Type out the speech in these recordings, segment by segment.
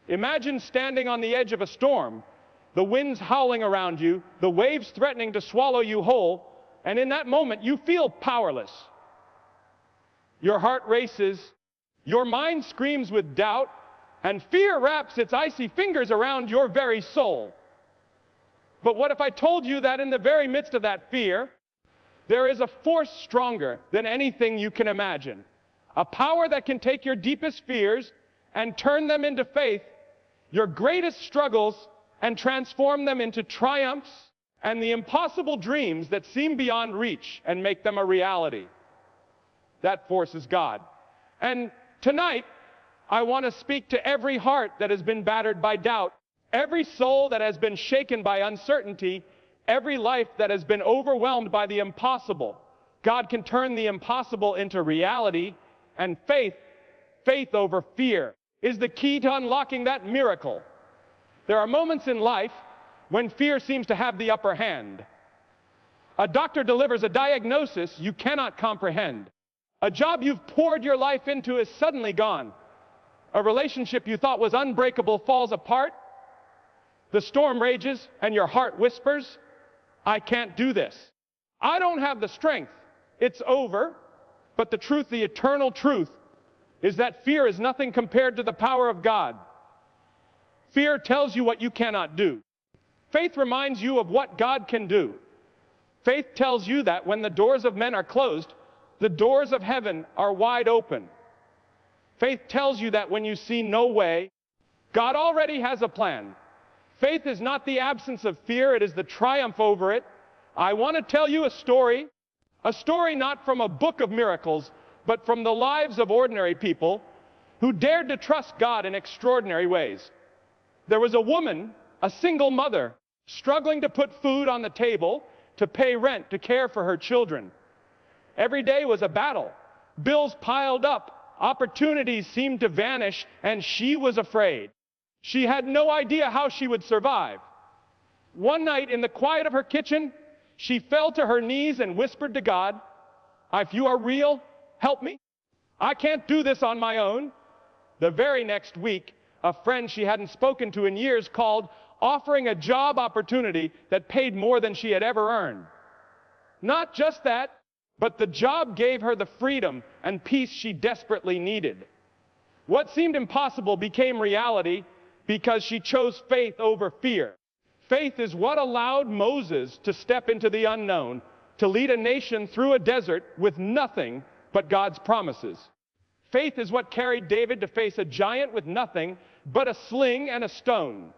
Imagine standing on the edge of a storm, the winds howling around you, the waves threatening to swallow you whole, and in that moment you feel powerless. Your heart races, your mind screams with doubt, and fear wraps its icy fingers around your very soul. But what if I told you that in the very midst of that fear, there is a force stronger than anything you can imagine, a power that can take your deepest fears and turn them into faith, your greatest struggles, and transform them into triumphs and the impossible dreams that seem beyond reach and make them a reality. That force is God. And tonight, I want to speak to every heart that has been battered by doubt, every soul that has been shaken by uncertainty, every life that has been overwhelmed by the impossible. God can turn the impossible into reality, and faith over fear, is the key to unlocking that miracle. There are moments in life when fear seems to have the upper hand. A doctor delivers a diagnosis you cannot comprehend. A job you've poured your life into is suddenly gone. A relationship you thought was unbreakable falls apart. The storm rages and your heart whispers, I can't do this. I don't have the strength. It's over. But the truth, the eternal truth, is that fear is nothing compared to the power of God. Fear tells you what you cannot do. Faith reminds you of what God can do. Faith tells you that when the doors of men are closed, the doors of heaven are wide open. Faith tells you that when you see no way, God already has a plan. Faith is not the absence of fear, it is the triumph over it. I want to tell you a story not from a book of miracles, but from the lives of ordinary people who dared to trust God in extraordinary ways. There was a woman, a single mother, struggling to put food on the table, to pay rent, to care for her children. Every day was a battle. Bills piled up, opportunities seemed to vanish, and she was afraid. She had no idea how she would survive. One night, in the quiet of her kitchen, she fell to her knees and whispered to God, if you are real, help me. I can't do this on my own. The very next week, a friend she hadn't spoken to in years called, offering a job opportunity that paid more than she had ever earned. Not just that, but the job gave her the freedom and peace she desperately needed. What seemed impossible became reality because she chose faith over fear. Faith is what allowed Moses to step into the unknown, to lead a nation through a desert with nothing but God's promises. Faith is what carried David to face a giant with nothing but a sling and a stone.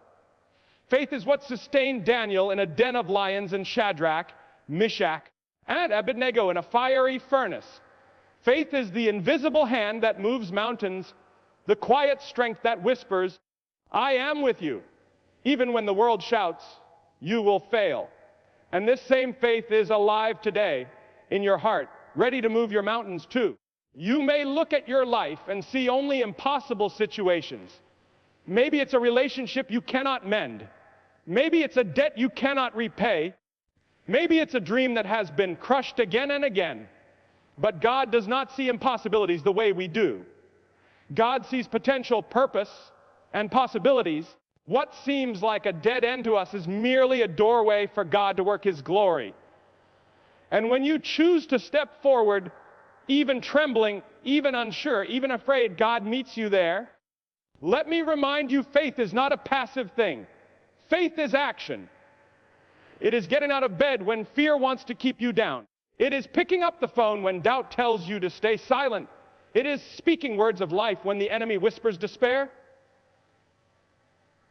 Faith is what sustained Daniel in a den of lions and Shadrach, Meshach, and Abednego in a fiery furnace. Faith is the invisible hand that moves mountains, the quiet strength that whispers, I am with you. Even when the world shouts, you will fail. And this same faith is alive today in your heart, ready to move your mountains too. You may look at your life and see only impossible situations. Maybe it's a relationship you cannot mend. Maybe it's a debt you cannot repay. Maybe it's a dream that has been crushed again and again. But God does not see impossibilities the way we do. God sees potential, purpose, and possibilities. What seems like a dead end to us is merely a doorway for God to work His glory. And when you choose to step forward, even trembling, even unsure, even afraid, God meets you there. Let me remind you, faith is not a passive thing. Faith is action. It is getting out of bed when fear wants to keep you down. It is picking up the phone when doubt tells you to stay silent. It is speaking words of life when the enemy whispers despair.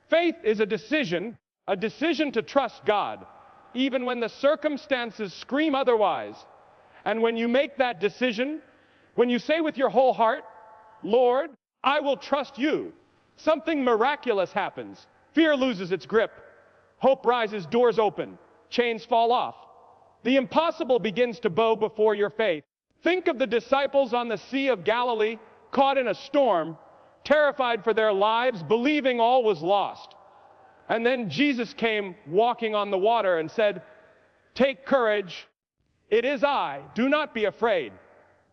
Faith is a decision to trust God, even when the circumstances scream otherwise. And when you make that decision, when you say with your whole heart, Lord, I will trust you, something miraculous happens. Fear loses its grip. Hope rises, doors open, chains fall off. The impossible begins to bow before your faith. Think of the disciples on the Sea of Galilee, caught in a storm, terrified for their lives, believing all was lost. And then Jesus came walking on the water and said, take courage, it is I, do not be afraid.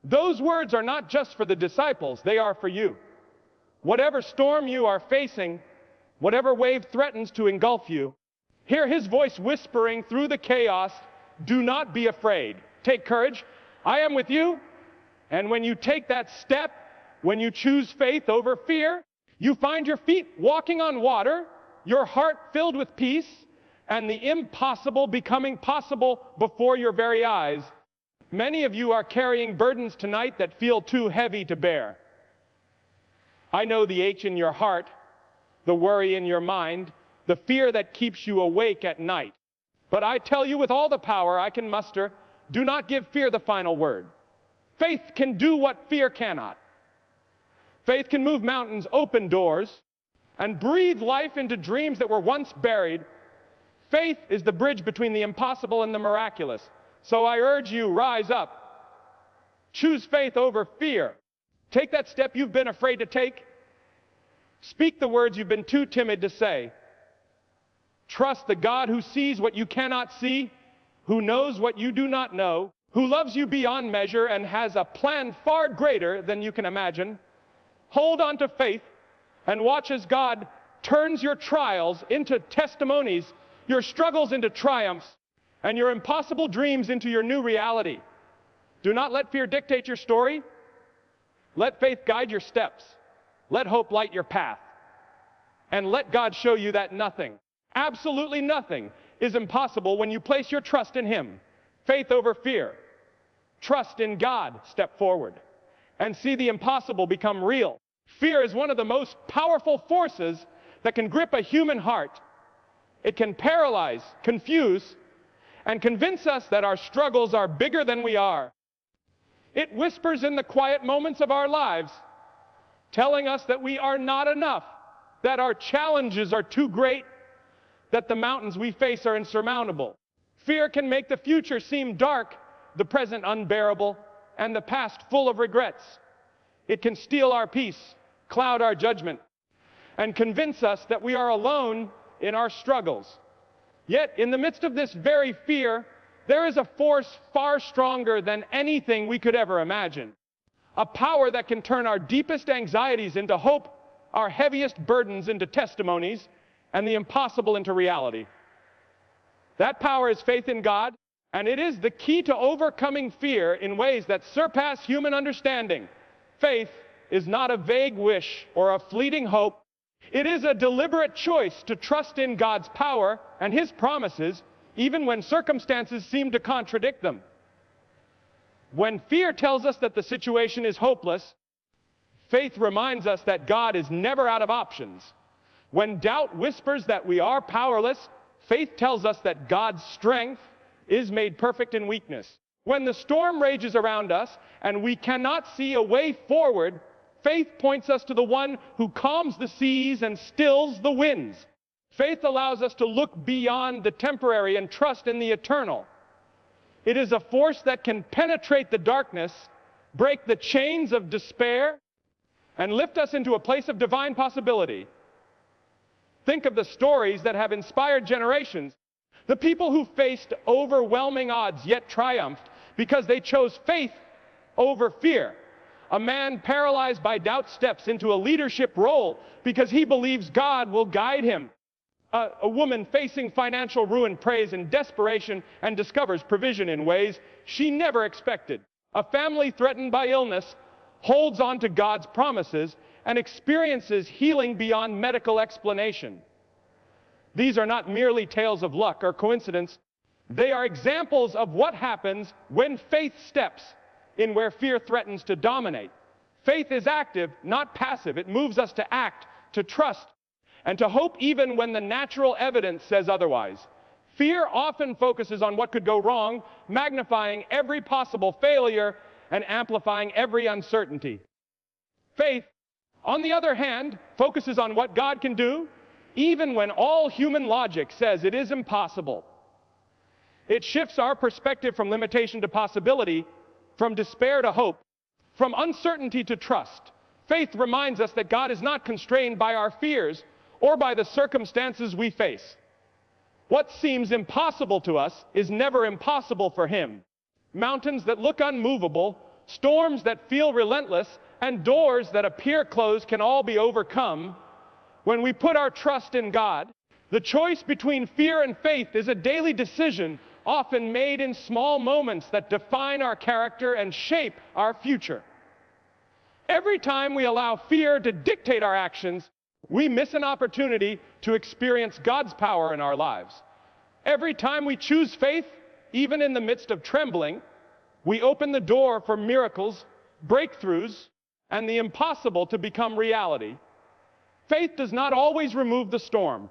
Those words are not just for the disciples, they are for you. Whatever storm you are facing, whatever wave threatens to engulf you, hear his voice whispering through the chaos, do not be afraid. Take courage. I am with you. And when you take that step, when you choose faith over fear, you find your feet walking on water, your heart filled with peace, and the impossible becoming possible before your very eyes. Many of you are carrying burdens tonight that feel too heavy to bear. I know the ache in your heart, the worry in your mind, the fear that keeps you awake at night. But I tell you with all the power I can muster, do not give fear the final word. Faith can do what fear cannot. Faith can move mountains, open doors, and breathe life into dreams that were once buried. Faith is the bridge between the impossible and the miraculous. So I urge you, rise up. Choose faith over fear. Take that step you've been afraid to take. Speak the words you've been too timid to say. Trust the God who sees what you cannot see, who knows what you do not know, who loves you beyond measure and has a plan far greater than you can imagine. Hold on to faith and watch as God turns your trials into testimonies, your struggles into triumphs, and your impossible dreams into your new reality. Do not let fear dictate your story. Let faith guide your steps. Let hope light your path. And let God show you that nothing, absolutely nothing, is impossible when you place your trust in Him. Faith over fear. Trust in God. Step forward and see the impossible become real. Fear is one of the most powerful forces that can grip a human heart. It can paralyze, confuse, and convince us that our struggles are bigger than we are. It whispers in the quiet moments of our lives, telling us that we are not enough, that our challenges are too great, that the mountains we face are insurmountable. Fear can make the future seem dark, the present unbearable, and the past full of regrets. It can steal our peace, cloud our judgment, and convince us that we are alone in our struggles. Yet, in the midst of this very fear, there is a force far stronger than anything we could ever imagine. A power that can turn our deepest anxieties into hope, our heaviest burdens into testimonies, and the impossible into reality. That power is faith in God, and it is the key to overcoming fear in ways that surpass human understanding. Faith is not a vague wish or a fleeting hope. It is a deliberate choice to trust in God's power and His promises, even when circumstances seem to contradict them. When fear tells us that the situation is hopeless, faith reminds us that God is never out of options. When doubt whispers that we are powerless, faith tells us that God's strength is made perfect in weakness. When the storm rages around us and we cannot see a way forward, faith points us to the one who calms the seas and stills the winds. Faith allows us to look beyond the temporary and trust in the eternal. It is a force that can penetrate the darkness, break the chains of despair, and lift us into a place of divine possibility. Think of the stories that have inspired generations. The people who faced overwhelming odds yet triumphed because they chose faith over fear. A man paralyzed by doubt steps into a leadership role because he believes God will guide him. A woman facing financial ruin prays in desperation and discovers provision in ways she never expected. A family threatened by illness holds on to God's promises and experiences healing beyond medical explanation. These are not merely tales of luck or coincidence. They are examples of what happens when faith steps in where fear threatens to dominate. Faith is active, not passive. It moves us to act, to trust, and to hope even when the natural evidence says otherwise. Fear often focuses on what could go wrong, magnifying every possible failure and amplifying every uncertainty. Faith, on the other hand, focuses on what God can do, even when all human logic says it is impossible. It shifts our perspective from limitation to possibility, from despair to hope, from uncertainty to trust. Faith reminds us that God is not constrained by our fears or by the circumstances we face. What seems impossible to us is never impossible for Him. Mountains that look unmovable, storms that feel relentless, and doors that appear closed can all be overcome When we put our trust in God, the choice between fear and faith is a daily decision, often made in small moments that define our character and shape our future. Every time we allow fear to dictate our actions, we miss an opportunity to experience God's power in our lives. Every time we choose faith, even in the midst of trembling, we open the door for miracles, breakthroughs, and the impossible to become reality. Faith does not always remove the storm,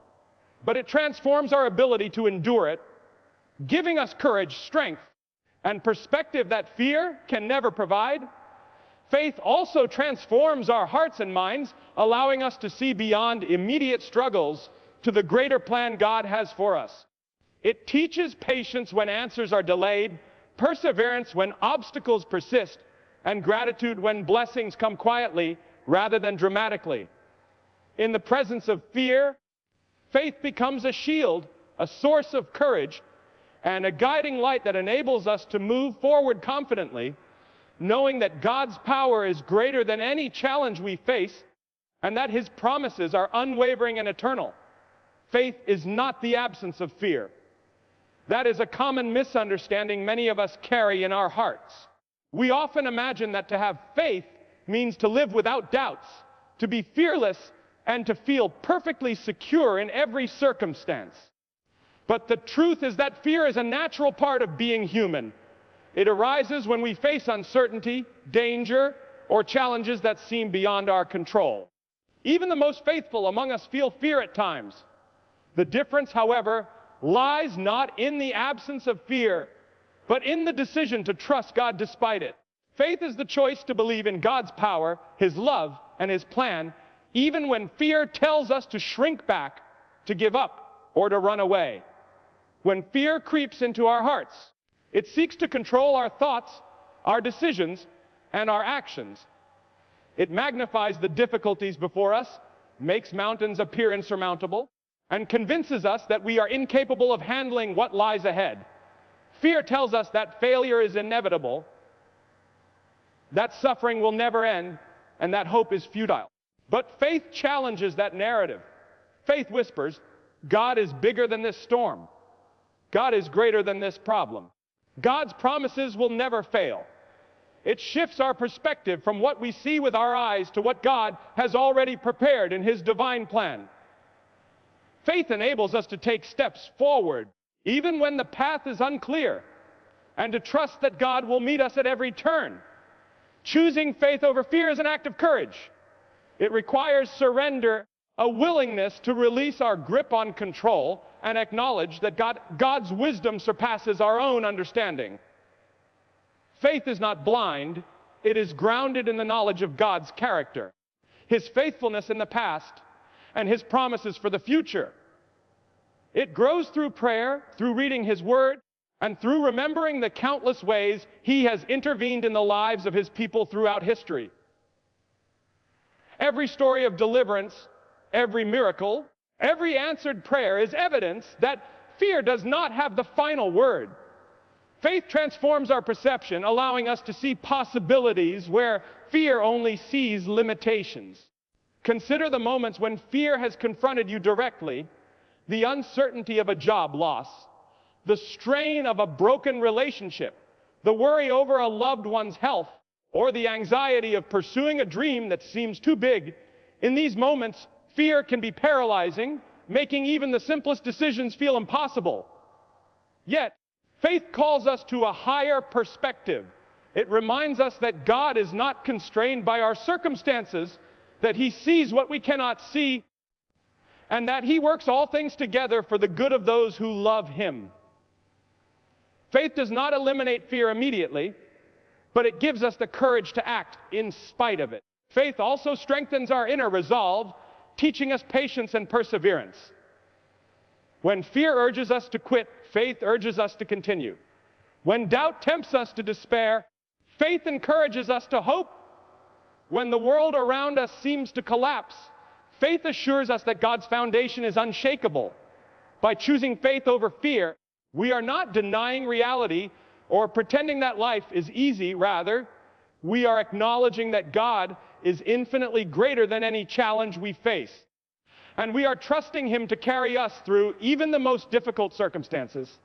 but it transforms our ability to endure it, giving us courage, strength, and perspective that fear can never provide. Faith also transforms our hearts and minds, allowing us to see beyond immediate struggles to the greater plan God has for us. It teaches patience when answers are delayed, perseverance when obstacles persist, and gratitude when blessings come quietly rather than dramatically. In the presence of fear, faith becomes a shield, a source of courage, and a guiding light that enables us to move forward confidently, knowing that God's power is greater than any challenge we face, and that His promises are unwavering and eternal. Faith is not the absence of fear. That is a common misunderstanding many of us carry in our hearts. We often imagine that to have faith means to live without doubts, to be fearless, and to feel perfectly secure in every circumstance. But the truth is that fear is a natural part of being human. It arises when we face uncertainty, danger, or challenges that seem beyond our control. Even the most faithful among us feel fear at times. The difference, however, lies not in the absence of fear, but in the decision to trust God despite it. Faith is the choice to believe in God's power, His love, and His plan, even when fear tells us to shrink back, to give up, or to run away. When fear creeps into our hearts, it seeks to control our thoughts, our decisions, and our actions. It magnifies the difficulties before us, makes mountains appear insurmountable, and convinces us that we are incapable of handling what lies ahead. Fear tells us that failure is inevitable, that suffering will never end, and that hope is futile. But faith challenges that narrative. Faith whispers, God is bigger than this storm. God is greater than this problem. God's promises will never fail. It shifts our perspective from what we see with our eyes to what God has already prepared in His divine plan. Faith enables us to take steps forward, even when the path is unclear, and to trust that God will meet us at every turn. Choosing faith over fear is an act of courage. It requires surrender, a willingness to release our grip on control and acknowledge that God's wisdom surpasses our own understanding. Faith is not blind. It is grounded in the knowledge of God's character, His faithfulness in the past, and His promises for the future. It grows through prayer, through reading His Word, and through remembering the countless ways He has intervened in the lives of His people throughout history. Every story of deliverance, every miracle, every answered prayer is evidence that fear does not have the final word. Faith transforms our perception, allowing us to see possibilities where fear only sees limitations. Consider the moments when fear has confronted you directly: the uncertainty of a job loss, the strain of a broken relationship, the worry over a loved one's health, or the anxiety of pursuing a dream that seems too big. In these moments, fear can be paralyzing, making even the simplest decisions feel impossible. Yet, faith calls us to a higher perspective. It reminds us that God is not constrained by our circumstances, that He sees what we cannot see, and that He works all things together for the good of those who love Him. Faith does not eliminate fear immediately, but it gives us the courage to act in spite of it. Faith also strengthens our inner resolve, teaching us patience and perseverance. When fear urges us to quit, faith urges us to continue. When doubt tempts us to despair, faith encourages us to hope. When the world around us seems to collapse, faith assures us that God's foundation is unshakable. By choosing faith over fear, we are not denying reality or pretending that life is easy. Rather, we are acknowledging that God is infinitely greater than any challenge we face. and we are trusting Him to carry us through even the most difficult circumstances.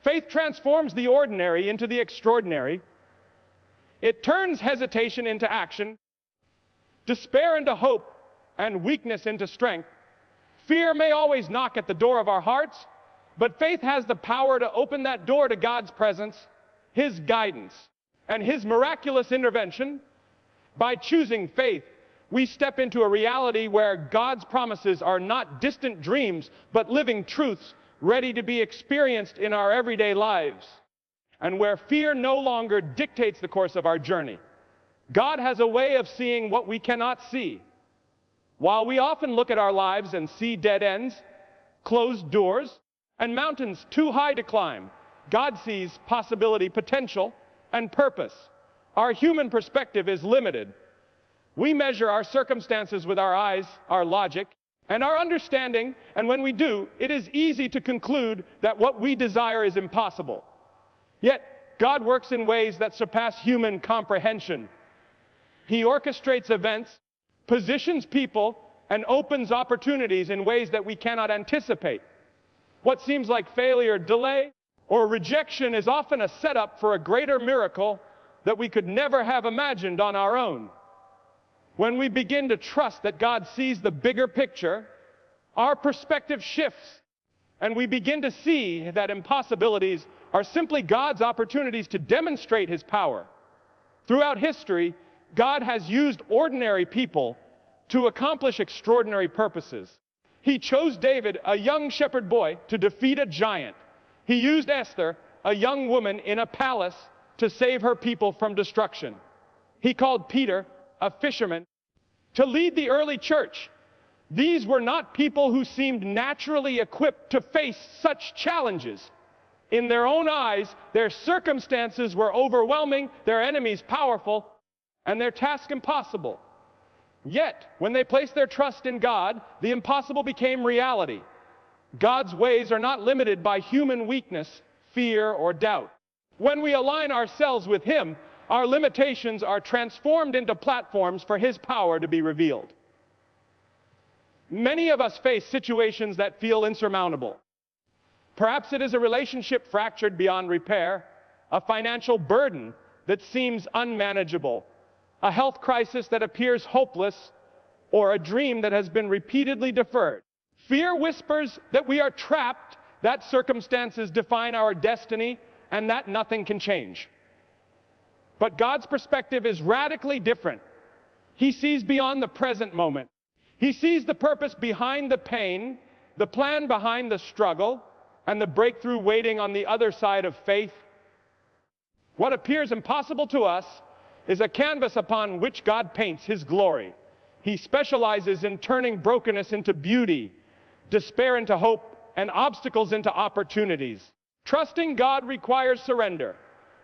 Faith transforms the ordinary into the extraordinary. It turns hesitation into action, despair into hope, and weakness into strength. Fear may always knock at the door of our hearts, but faith has the power to open that door to God's presence, His guidance, and His miraculous intervention. By choosing faith, we step into a reality where God's promises are not distant dreams, but living truths ready to be experienced in our everyday lives, and where fear no longer dictates the course of our journey. God has a way of seeing what we cannot see. While we often look at our lives and see dead ends, closed doors, and mountains too high to climb, God sees possibility, potential, and purpose. Our human perspective is limited. We measure our circumstances with our eyes, our logic, and our understanding, and when we do, it is easy to conclude that what we desire is impossible. Yet, God works in ways that surpass human comprehension. He orchestrates events, positions people, and opens opportunities in ways that we cannot anticipate. What seems like failure, delay, or rejection is often a setup for a greater miracle that we could never have imagined on our own. When we begin to trust that God sees the bigger picture, our perspective shifts, and we begin to see that impossibilities are simply God's opportunities to demonstrate His power. Throughout history, God has used ordinary people to accomplish extraordinary purposes. He chose David, a young shepherd boy, to defeat a giant. He used Esther, a young woman in a palace, to save her people from destruction. He called Peter, a fisherman, to lead the early church. These were not people who seemed naturally equipped to face such challenges. In their own eyes, their circumstances were overwhelming, their enemies powerful, and their task impossible. Yet, when they placed their trust in God, the impossible became reality. God's ways are not limited by human weakness, fear, or doubt. When we align ourselves with Him, our limitations are transformed into platforms for His power to be revealed. Many of us face situations that feel insurmountable. Perhaps it is a relationship fractured beyond repair, a financial burden that seems unmanageable, a health crisis that appears hopeless, or a dream that has been repeatedly deferred. Fear whispers that we are trapped, that circumstances define our destiny, and that nothing can change. But God's perspective is radically different. He sees beyond the present moment. He sees the purpose behind the pain, the plan behind the struggle, and the breakthrough waiting on the other side of faith. What appears impossible to us is a canvas upon which God paints His glory. He specializes in turning brokenness into beauty, despair into hope, and obstacles into opportunities. Trusting God requires surrender.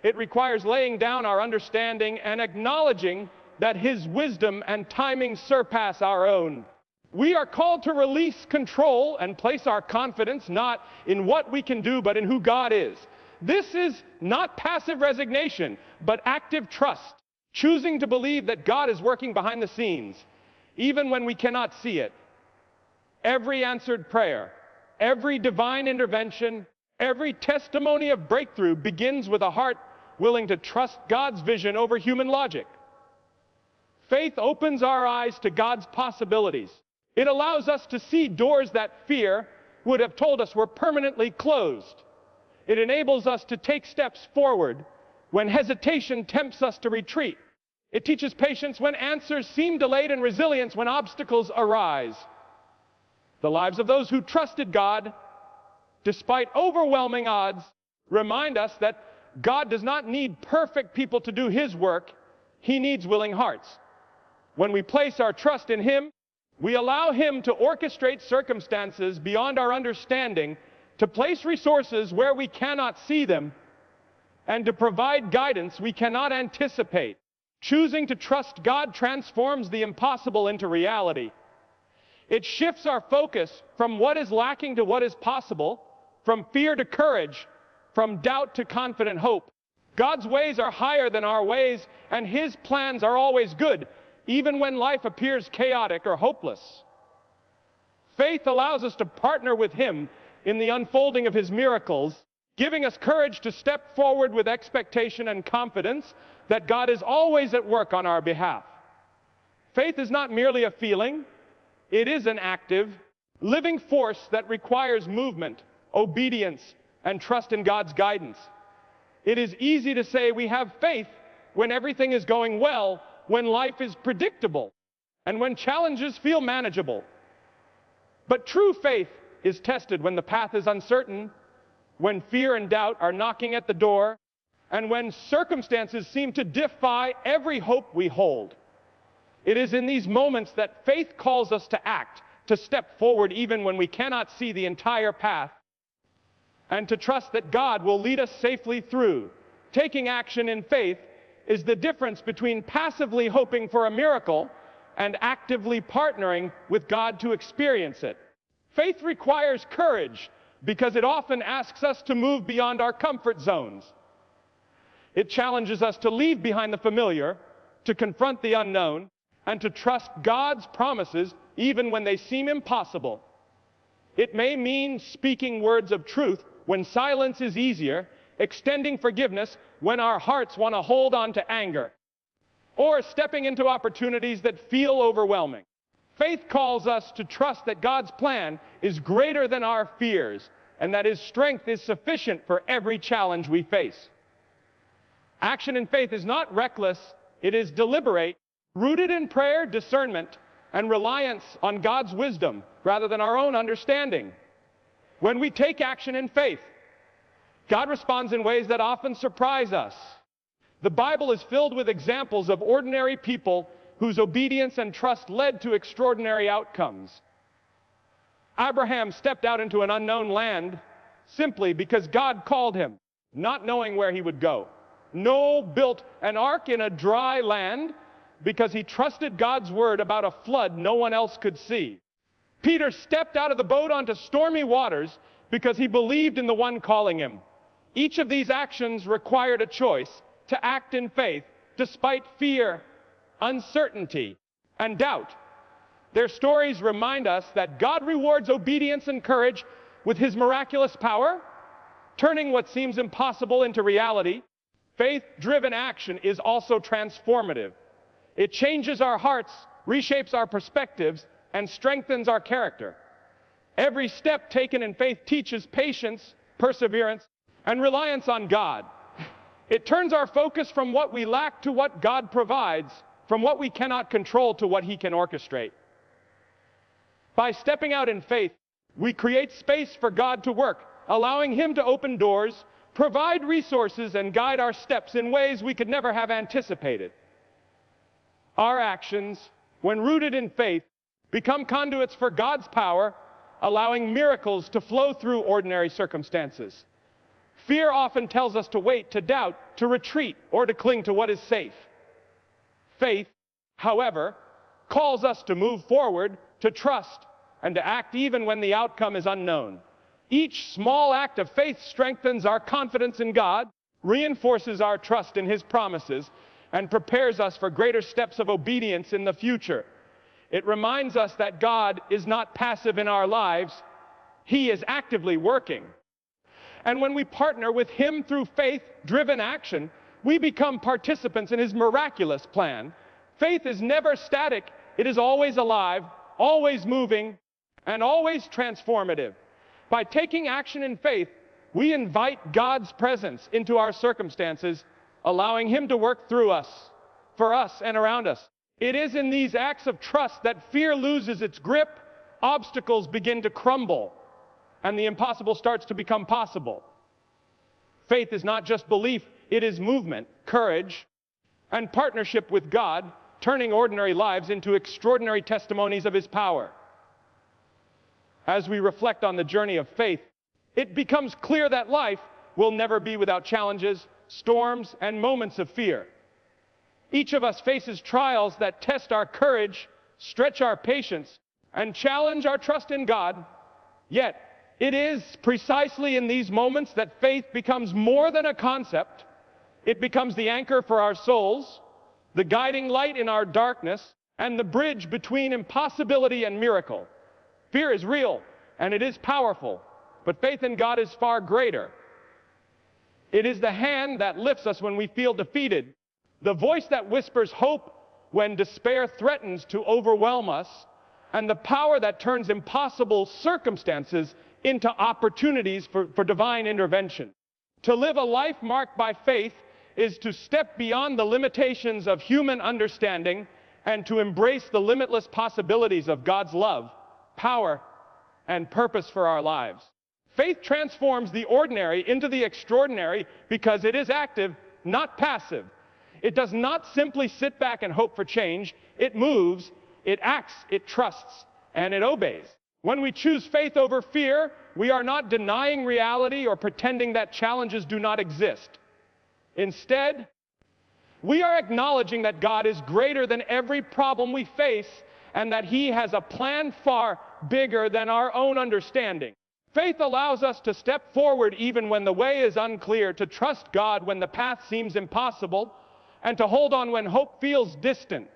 It requires laying down our understanding and acknowledging that His wisdom and timing surpass our own. We are called to release control and place our confidence not in what we can do, but in who God is. This is not passive resignation, but active trust, choosing to believe that God is working behind the scenes, even when we cannot see it. Every answered prayer, every divine intervention, every testimony of breakthrough begins with a heart willing to trust God's vision over human logic. Faith opens our eyes to God's possibilities. It allows us to see doors that fear would have told us were permanently closed. It enables us to take steps forward when hesitation tempts us to retreat. It teaches patience when answers seem delayed and resilience when obstacles arise. The lives of those who trusted God, despite overwhelming odds, remind us that God does not need perfect people to do His work. He needs willing hearts. When we place our trust in Him, we allow Him to orchestrate circumstances beyond our understanding, to place resources where we cannot see them, and to provide guidance we cannot anticipate. Choosing to trust God transforms the impossible into reality. It shifts our focus from what is lacking to what is possible, from fear to courage, from doubt to confident hope. God's ways are higher than our ways, and His plans are always good, even when life appears chaotic or hopeless. Faith allows us to partner with Him in the unfolding of His miracles, giving us courage to step forward with expectation and confidence that God is always at work on our behalf. Faith is not merely a feeling, it is an active, living force that requires movement, obedience, and trust in God's guidance. It is easy to say we have faith when everything is going well, when life is predictable, and when challenges feel manageable. But true faith is tested when the path is uncertain, when fear and doubt are knocking at the door, and when circumstances seem to defy every hope we hold. It is in these moments that faith calls us to act, to step forward even when we cannot see the entire path, and to trust that God will lead us safely through. Taking action in faith is the difference between passively hoping for a miracle and actively partnering with God to experience it. Faith requires courage because it often asks us to move beyond our comfort zones. It challenges us to leave behind the familiar, to confront the unknown, and to trust God's promises even when they seem impossible. It may mean speaking words of truth when silence is easier, extending forgiveness when our hearts want to hold on to anger, or stepping into opportunities that feel overwhelming. Faith calls us to trust that God's plan is greater than our fears, and that His strength is sufficient for every challenge we face. Action in faith is not reckless, it is deliberate, rooted in prayer, discernment, and reliance on God's wisdom rather than our own understanding. When we take action in faith, God responds in ways that often surprise us. The Bible is filled with examples of ordinary people whose obedience and trust led to extraordinary outcomes. Abraham stepped out into an unknown land simply because God called him, not knowing where he would go. Noah built an ark in a dry land because he trusted God's word about a flood no one else could see. Peter stepped out of the boat onto stormy waters because he believed in the one calling him. Each of these actions required a choice to act in faith despite fear, uncertainty, and doubt. Their stories remind us that God rewards obedience and courage with His miraculous power, turning what seems impossible into reality. Faith-driven action is also transformative. It changes our hearts, reshapes our perspectives, and strengthens our character. Every step taken in faith teaches patience, perseverance, and reliance on God. It turns our focus from what we lack to what God provides, from what we cannot control to what He can orchestrate. By stepping out in faith, we create space for God to work, allowing Him to open doors, provide resources, and guide our steps in ways we could never have anticipated. Our actions, when rooted in faith, become conduits for God's power, allowing miracles to flow through ordinary circumstances. Fear often tells us to wait, to doubt, to retreat, or to cling to what is safe. Faith, however, calls us to move forward, to trust, and to act even when the outcome is unknown. Each small act of faith strengthens our confidence in God, reinforces our trust in His promises, and prepares us for greater steps of obedience in the future. It reminds us that God is not passive in our lives. He is actively working. And when we partner with Him through faith-driven action, we become participants in His miraculous plan. Faith is never static. It is always alive, always moving, and always transformative. By taking action in faith, we invite God's presence into our circumstances, allowing Him to work through us, for us, and around us. It is in these acts of trust that fear loses its grip, obstacles begin to crumble, and the impossible starts to become possible. Faith is not just belief, it is movement, courage, and partnership with God, turning ordinary lives into extraordinary testimonies of His power. As we reflect on the journey of faith, it becomes clear that life will never be without challenges, storms, and moments of fear. Each of us faces trials that test our courage, stretch our patience, and challenge our trust in God. Yet, it is precisely in these moments that faith becomes more than a concept. It becomes the anchor for our souls, the guiding light in our darkness, and the bridge between impossibility and miracle. Fear is real, and it is powerful, but faith in God is far greater. It is the hand that lifts us when we feel defeated, the voice that whispers hope when despair threatens to overwhelm us, and the power that turns impossible circumstances into opportunities for divine intervention. To live a life marked by faith is to step beyond the limitations of human understanding and to embrace the limitless possibilities of God's love, power, and purpose for our lives. Faith transforms the ordinary into the extraordinary because it is active, not passive. It does not simply sit back and hope for change. It moves, it acts, it trusts, and it obeys. When we choose faith over fear, we are not denying reality or pretending that challenges do not exist. Instead, we are acknowledging that God is greater than every problem we face and that He has a plan far bigger than our own understanding. Faith allows us to step forward even when the way is unclear, to trust God when the path seems impossible, and to hold on when hope feels distant.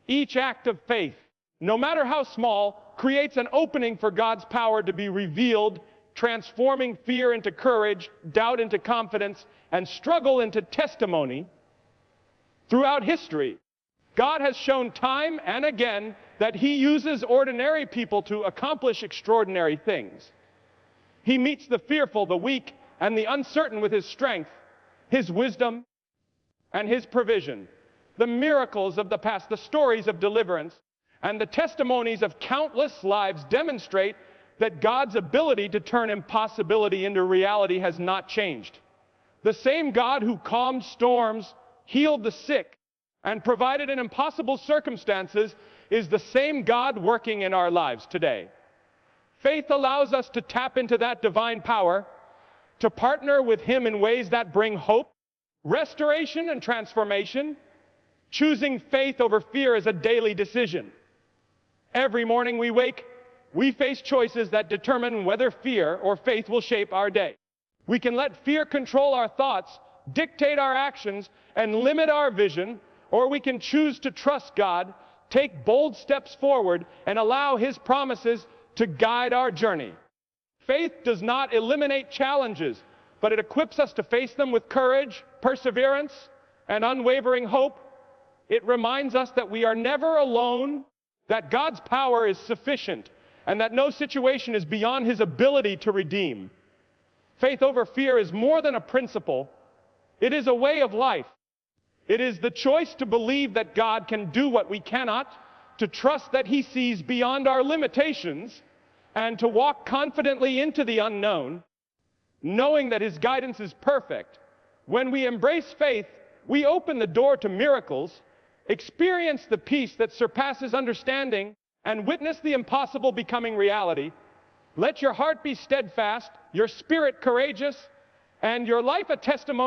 Each act of faith, no matter how small, creates an opening for God's power to be revealed, transforming fear into courage, doubt into confidence, and struggle into testimony. Throughout history, God has shown time and again that He uses ordinary people to accomplish extraordinary things. He meets the fearful, the weak, and the uncertain with His strength, His wisdom, and His provision. The miracles of the past, the stories of deliverance, and the testimonies of countless lives demonstrate that God's ability to turn impossibility into reality has not changed. The same God who calmed storms, healed the sick, and provided in impossible circumstances is the same God working in our lives today. Faith allows us to tap into that divine power, to partner with Him in ways that bring hope, restoration, and transformation. Choosing faith over fear is a daily decision. Every morning we wake, we face choices that determine whether fear or faith will shape our day. We can let fear control our thoughts, dictate our actions, and limit our vision, or we can choose to trust God, take bold steps forward, and allow His promises to guide our journey. Faith does not eliminate challenges, but it equips us to face them with courage, perseverance, and unwavering hope. It reminds us that we are never alone, that God's power is sufficient, and that no situation is beyond His ability to redeem. Faith over fear is more than a principle. It is a way of life. It is the choice to believe that God can do what we cannot, to trust that He sees beyond our limitations, and to walk confidently into the unknown, knowing that His guidance is perfect. When we embrace faith, we open the door to miracles, experience the peace that surpasses understanding, and witness the impossible becoming reality. Let your heart be steadfast, your spirit courageous, and your life a testimony